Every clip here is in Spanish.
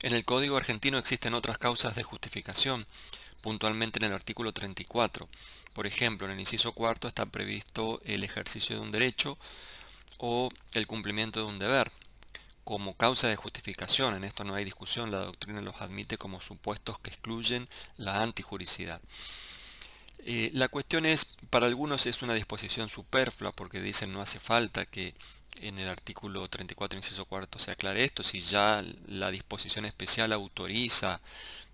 En el Código argentino existen otras causas de justificación, puntualmente en el artículo 34. Por ejemplo, en el inciso cuarto está previsto el ejercicio de un derecho o el cumplimiento de un deber como causa de justificación. En esto no hay discusión, la doctrina los admite como supuestos que excluyen la antijuricidad. La cuestión es, para algunos es una disposición superflua porque dicen no hace falta que en el artículo 34 inciso cuarto se aclare esto, si ya la disposición especial autoriza,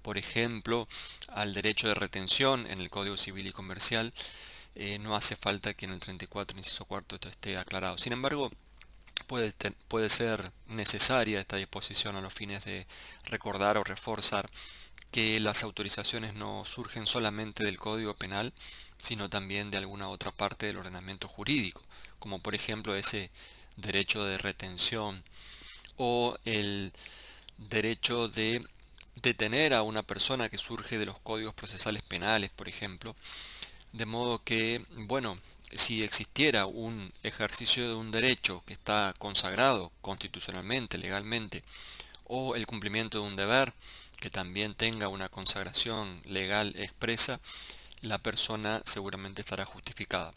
por ejemplo, al derecho de retención en el Código Civil y Comercial, no hace falta que en el 34 inciso cuarto esto esté aclarado. Sin embargo, puede ser necesaria esta disposición a los fines de recordar o reforzar que las autorizaciones no surgen solamente del Código Penal, sino también de alguna otra parte del ordenamiento jurídico, como por ejemplo ese derecho de retención o el derecho de detener a una persona que surge de los códigos procesales penales, por ejemplo, de modo que, bueno, si existiera un ejercicio de un derecho que está consagrado constitucionalmente, legalmente, o el cumplimiento de un deber que también tenga una consagración legal expresa, la persona seguramente estará justificada.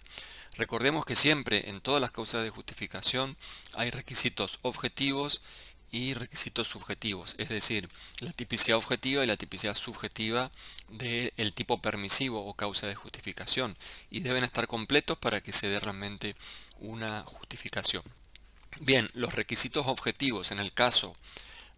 Recordemos que siempre en todas las causas de justificación hay requisitos objetivos y requisitos subjetivos, es decir, la tipicidad objetiva y la tipicidad subjetiva del tipo permisivo o causa de justificación, y deben estar completos para que se dé realmente una justificación. Bien, los requisitos objetivos en el caso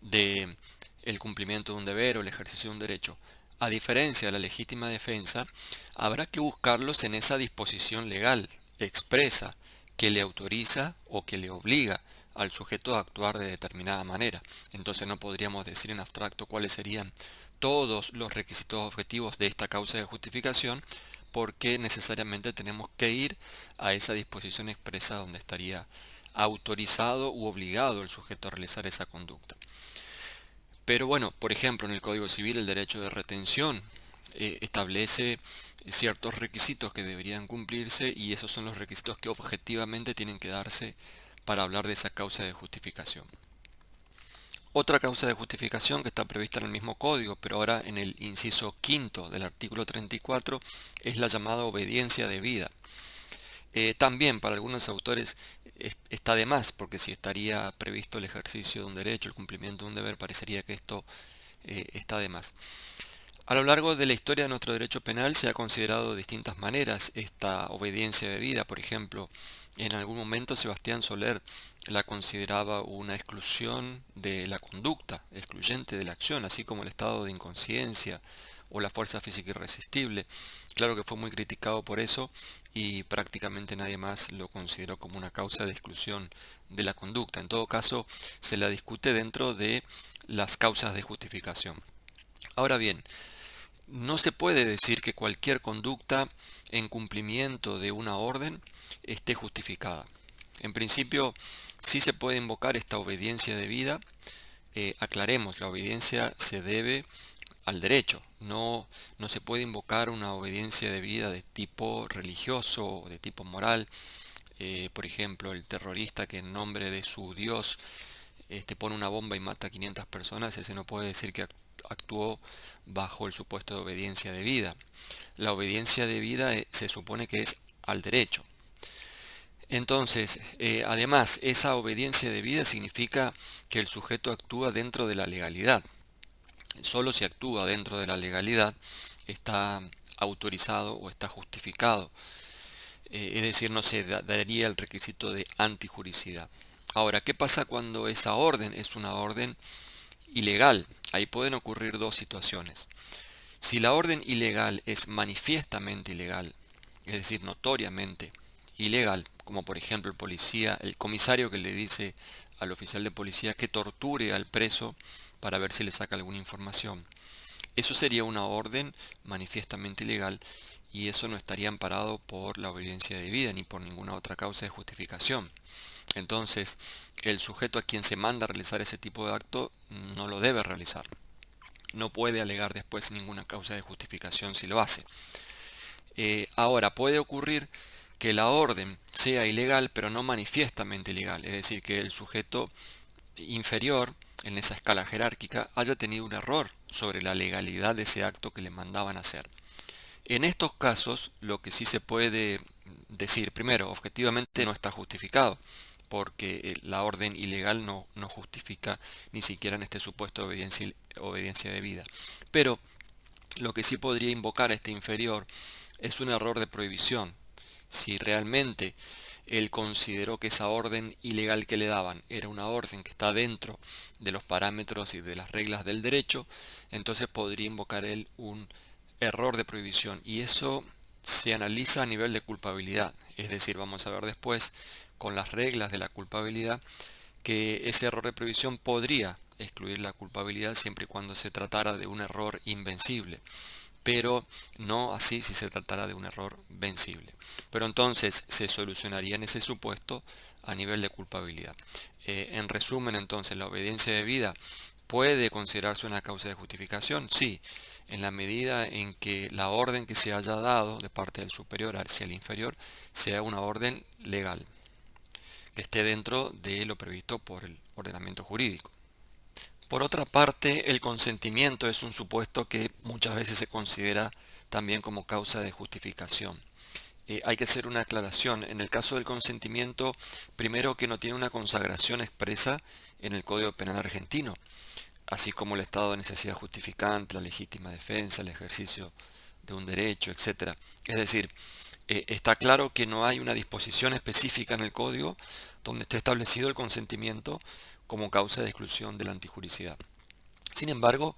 de el cumplimiento de un deber o el ejercicio de un derecho, a diferencia de la legítima defensa, habrá que buscarlos en esa disposición legal expresa que le autoriza o que le obliga al sujeto a actuar de determinada manera. Entonces no podríamos decir en abstracto cuáles serían todos los requisitos objetivos de esta causa de justificación, porque necesariamente tenemos que ir a esa disposición expresa donde estaría autorizado u obligado el sujeto a realizar esa conducta. Pero bueno, por ejemplo, en el Código Civil el derecho de retención establece ciertos requisitos que deberían cumplirse, y esos son los requisitos que objetivamente tienen que darse para hablar de esa causa de justificación. Otra causa de justificación que está prevista en el mismo código, pero ahora en el inciso quinto del artículo 34, es la llamada obediencia debida. También para algunos autores está de más, porque si estaría previsto el ejercicio de un derecho, el cumplimiento de un deber, parecería que esto está de más. A lo largo de la historia de nuestro derecho penal se ha considerado de distintas maneras esta obediencia debida. Por ejemplo, en algún momento Sebastián Soler la consideraba una exclusión de la conducta, excluyente de la acción, así como el estado de inconsciencia o la fuerza física irresistible. Claro que fue muy criticado por eso y prácticamente nadie más lo consideró como una causa de exclusión de la conducta. En todo caso, se la discute dentro de las causas de justificación. Ahora bien, no se puede decir que cualquier conducta en cumplimiento de una orden esté justificada. En principio, sí se puede invocar esta obediencia debida. Aclaremos, la obediencia se debe al derecho. No se puede invocar una obediencia debida de tipo religioso o de tipo moral. Por ejemplo, el terrorista que en nombre de su Dios pone una bomba y mata a 500 personas, ese no puede decir que actuó bajo el supuesto de obediencia debida. La obediencia debida se supone que es al derecho. Entonces, además, esa obediencia debida significa que el sujeto actúa dentro de la legalidad. Solo si actúa dentro de la legalidad está autorizado o está justificado. Es decir, no se daría el requisito de antijuricidad. Ahora, ¿qué pasa cuando esa orden es una orden ilegal? Ahí pueden ocurrir dos situaciones. Si la orden ilegal es manifiestamente ilegal, es decir, notoriamente ilegal, como por ejemplo el comisario que le dice al oficial de policía que torture al preso para ver si le saca alguna información, eso sería una orden manifiestamente ilegal, y eso no estaría amparado por la obediencia debida ni por ninguna otra causa de justificación. Entonces, el sujeto a quien se manda a realizar ese tipo de acto no lo debe realizar. No puede alegar después ninguna causa de justificación si lo hace. Ahora, puede ocurrir que la orden sea ilegal, pero no manifiestamente ilegal, es decir, que el sujeto inferior, en esa escala jerárquica haya tenido un error sobre la legalidad de ese acto que le mandaban hacer. En estos casos, lo que sí se puede decir, primero, objetivamente no está justificado, porque la orden ilegal no justifica ni siquiera en este supuesto de obediencia debida. Pero lo que sí podría invocar a este inferior es un error de prohibición. Si realmente él consideró que esa orden ilegal que le daban era una orden que está dentro de los parámetros y de las reglas del derecho, entonces podría invocar él un error de prohibición, y eso se analiza a nivel de culpabilidad. Es decir, vamos a ver después con las reglas de la culpabilidad que ese error de prohibición podría excluir la culpabilidad siempre y cuando se tratara de un error invencible, pero no así si se tratara de un error vencible. Pero entonces se solucionaría en ese supuesto a nivel de culpabilidad. En resumen, entonces, la obediencia debida puede considerarse una causa de justificación, sí, en la medida en que la orden que se haya dado de parte del superior hacia el inferior sea una orden legal, que esté dentro de lo previsto por el ordenamiento jurídico. Por otra parte, el consentimiento es un supuesto que muchas veces se considera también como causa de justificación. Hay que hacer una aclaración. En el caso del consentimiento, primero que no tiene una consagración expresa en el Código Penal argentino, así como el estado de necesidad justificante, la legítima defensa, el ejercicio de un derecho, etc. Es decir, está claro que no hay una disposición específica en el Código donde esté establecido el consentimiento como causa de exclusión de la antijuricidad. Sin embargo,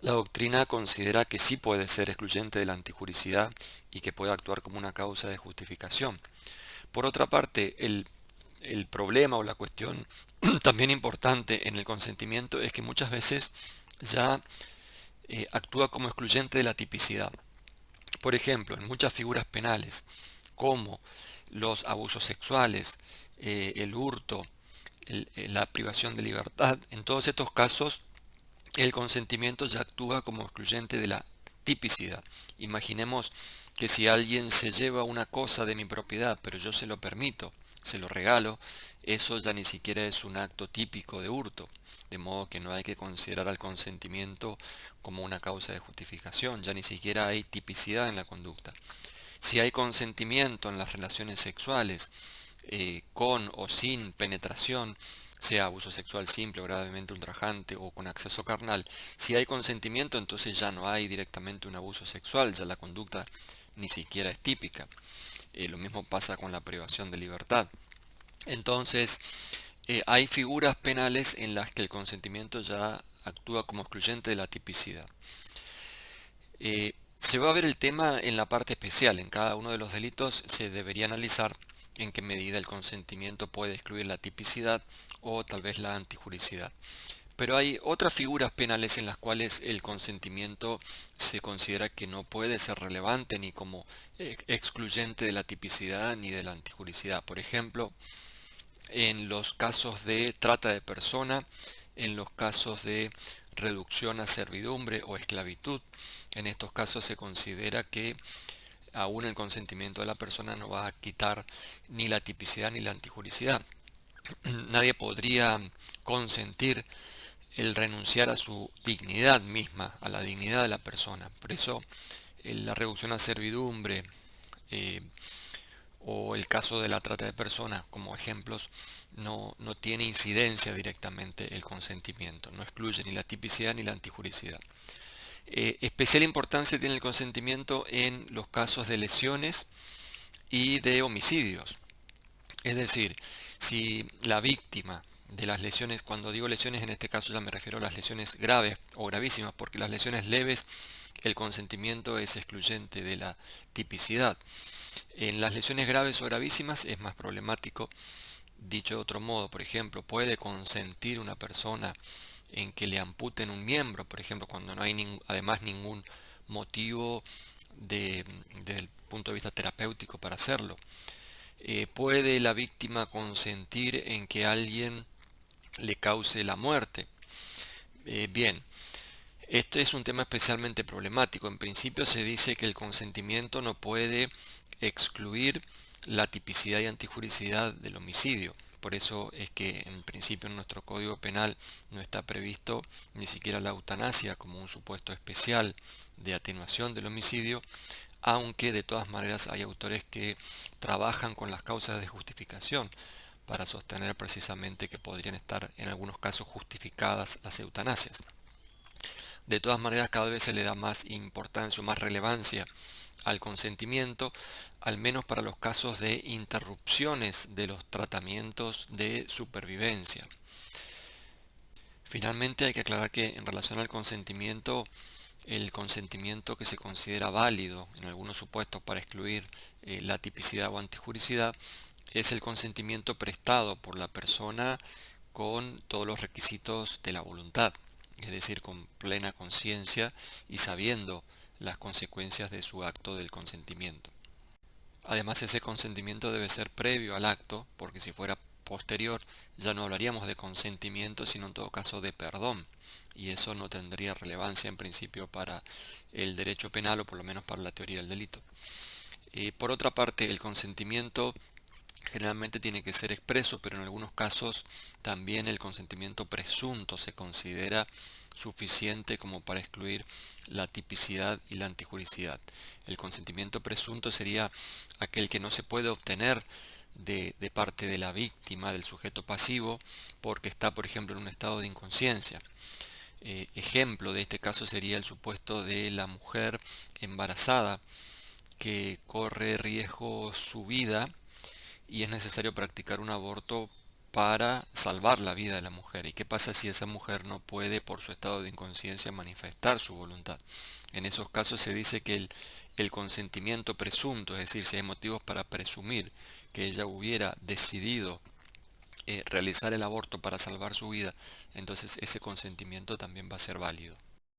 la doctrina considera que sí puede ser excluyente de la antijuricidad y que puede actuar como una causa de justificación. Por otra parte, el problema o la cuestión también importante en el consentimiento es que muchas veces ya actúa como excluyente de la tipicidad. Por ejemplo, en muchas figuras penales, como los abusos sexuales, el hurto, la privación de libertad, en todos estos casos el consentimiento ya actúa como excluyente de la tipicidad. Imaginemos que si alguien se lleva una cosa de mi propiedad, pero yo se lo permito, se lo regalo, eso ya ni siquiera es un acto típico de hurto, de modo que no hay que considerar al consentimiento como una causa de justificación, ya ni siquiera hay tipicidad en la conducta. Si hay consentimiento en las relaciones sexuales, con o sin penetración, sea abuso sexual simple o gravemente ultrajante o con acceso carnal, si hay consentimiento, entonces ya no hay directamente un abuso sexual, ya la conducta ni siquiera es típica. Lo mismo pasa con la privación de libertad. Entonces, hay figuras penales en las que el consentimiento ya actúa como excluyente de la tipicidad. Se va a ver el tema en la parte especial. En cada uno de los delitos se debería analizar en qué medida el consentimiento puede excluir la tipicidad o tal vez la antijuricidad. Pero hay otras figuras penales en las cuales el consentimiento se considera que no puede ser relevante ni como excluyente de la tipicidad ni de la antijuricidad. Por ejemplo, en los casos de trata de persona, en los casos de reducción a servidumbre o esclavitud. En estos casos se considera que aún el consentimiento de la persona no va a quitar ni la tipicidad ni la antijuricidad. Nadie podría consentir el renunciar a su dignidad misma, a la dignidad de la persona. Por eso la reducción a servidumbre o el caso de la trata de personas como ejemplos no tiene incidencia directamente el consentimiento, no excluye ni la tipicidad ni la antijuricidad. Especial importancia tiene el consentimiento en los casos de lesiones y de homicidios. Es decir, si la víctima de las lesiones, cuando digo lesiones en este caso ya me refiero a las lesiones graves o gravísimas, porque las lesiones leves el consentimiento es excluyente de la tipicidad. En las lesiones graves o gravísimas es más problemático. Dicho de otro modo, por ejemplo, puede consentir una persona en que le amputen un miembro, por ejemplo, cuando no hay además ningún motivo desde el punto de vista terapéutico para hacerlo. ¿Puede la víctima consentir en que alguien le cause la muerte? Bien, este es un tema especialmente problemático. En principio se dice que el consentimiento no puede excluir la tipicidad y antijuricidad del homicidio. Por eso es que en principio en nuestro Código Penal no está previsto ni siquiera la eutanasia como un supuesto especial de atenuación del homicidio, aunque de todas maneras hay autores que trabajan con las causas de justificación para sostener precisamente que podrían estar en algunos casos justificadas las eutanasias. De todas maneras, cada vez se le da más importancia o más relevancia al consentimiento, al menos para los casos de interrupciones de los tratamientos de supervivencia. Finalmente, hay que aclarar que en relación al consentimiento, el consentimiento que se considera válido en algunos supuestos para excluir la tipicidad o antijuricidad es el consentimiento prestado por la persona con todos los requisitos de la voluntad, es decir, con plena conciencia y sabiendo las consecuencias de su acto del consentimiento. Además, ese consentimiento debe ser previo al acto, porque si fuera posterior ya no hablaríamos de consentimiento, sino en todo caso de perdón, y eso no tendría relevancia en principio para el derecho penal o por lo menos para la teoría del delito. Por otra parte, el consentimiento generalmente tiene que ser expreso, pero en algunos casos también el consentimiento presunto se considera suficiente como para excluir la tipicidad y la antijuricidad. El consentimiento presunto sería aquel que no se puede obtener de parte de la víctima, del sujeto pasivo, porque está, por ejemplo, en un estado de inconsciencia. Ejemplo de este caso sería el supuesto de la mujer embarazada que corre riesgo su vida y es necesario practicar un aborto para salvar la vida de la mujer. ¿Y qué pasa si esa mujer no puede, por su estado de inconsciencia, manifestar su voluntad? En esos casos se dice que el consentimiento presunto, es decir, si hay motivos para presumir que ella hubiera decidido realizar el aborto para salvar su vida, entonces ese consentimiento también va a ser válido.